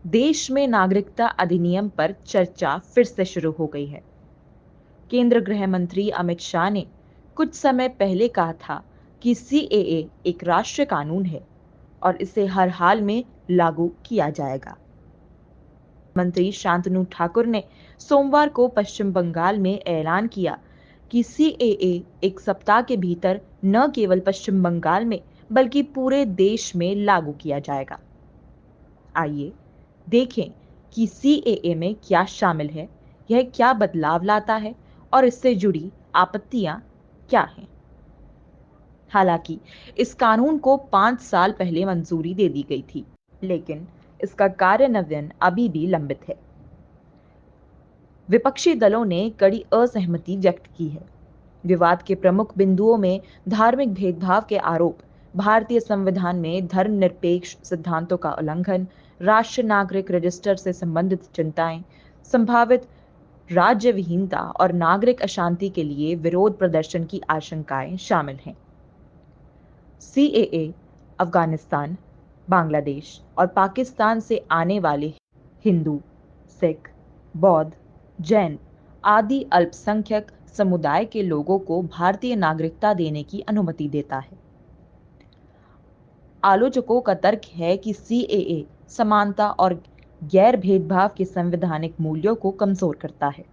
देश में नागरिकता अधिनियम पर चर्चा फिर से शुरू हो गई है। केंद्र गृह मंत्री अमित शाह ने कुछ समय पहले कहा था कि सीएए एक राष्ट्रीय कानून है और इसे हर हाल में लागू किया जाएगा। मंत्री शांतनु ठाकुर ने सोमवार को पश्चिम बंगाल में ऐलान किया कि सीएए एक सप्ताह के भीतर न केवल पश्चिम बंगाल में बल्कि पूरे देश में लागू किया जाएगा। आइए देखें कि सीएए में क्या शामिल है, यह क्या बदलाव लाता है और इससे जुड़ी आपत्तियां क्या हैं। हालांकि इस कानून को 5 साल पहले मंजूरी दे दी गई थी, लेकिन इसका कार्यान्वयन अभी भी लंबित है। विपक्षी दलों ने कड़ी असहमति व्यक्त की है। विवाद के प्रमुख बिंदुओं में धार्मिक भेदभाव के आरोप, भारतीय संविधान में धर्मनिरपेक्ष सिद्धांतों का उल्लंघन, राष्ट्रीय नागरिक रजिस्टर से संबंधित चिंताएं, संभावित राज्य विहीनता और नागरिक अशांति के लिए विरोध प्रदर्शन की आशंकाएं शामिल हैं। सीएए अफगानिस्तान, बांग्लादेश और पाकिस्तान से आने वाले हिंदू, सिख, बौद्ध, जैन आदि अल्पसंख्यक समुदाय के लोगों को भारतीय नागरिकता देने की अनुमति देता है। आलोचकों का तर्क है कि सीएए समानता और गैर भेदभाव के संवैधानिक मूल्यों को कमजोर करता है।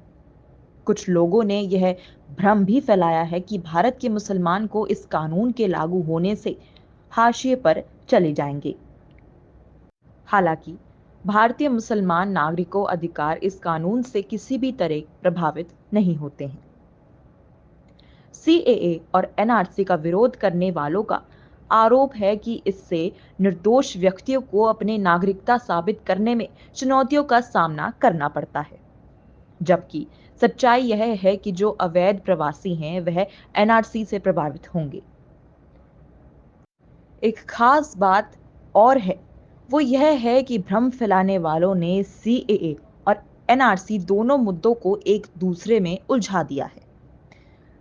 कुछ लोगों ने यह भ्रम भी फैलाया है कि भारत के मुसलमान को इस कानून के लागू होने से हाशिए पर चले जाएंगे। हालांकि भारतीय मुसलमान नागरिकों अधिकार इस कानून से किसी भी तरह प्रभावित नहीं होते हैं। सीएए और एनआरसी का विरोध करने वालों का आरोप है कि इससे निर्दोष व्यक्तियों को अपनी नागरिकता साबित करने में चुनौतियों का सामना करना पड़ता है, जबकि सच्चाई यह है कि जो अवैध प्रवासी हैं वह एनआरसी से प्रभावित होंगे। एक खास बात और है, वो यह है कि भ्रम फैलाने वालों ने सीएए और एनआरसी दोनों मुद्दों को एक दूसरे में उलझा दिया है।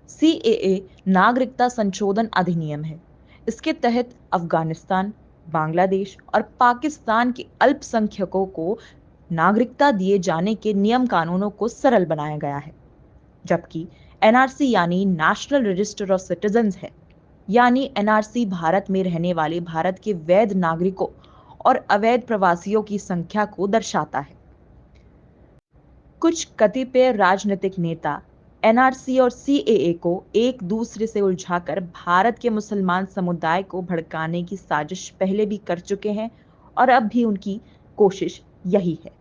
सीएए नागरिकता संशोधन अधिनियम है। इसके तहत अफगानिस्तान, बांग्लादेश और पाकिस्तान के अल्पसंख्यकों को नागरिकता दिए जाने के नियम कानूनों को सरल बनाया गया है, जबकि एनआरसी यानी नेशनल रजिस्टर ऑफ सिटीजन्स है। यानी एनआरसी भारत में रहने वाले भारत के वैध नागरिकों और अवैध प्रवासियों की संख्या को दर्शाता है। कुछ कतिपय राजनीतिक नेता एनआरसी और सीएए को एक दूसरे से उलझाकर भारत के मुसलमान समुदाय को भड़काने की साजिश पहले भी कर चुके हैं और अब भी उनकी कोशिश यही है।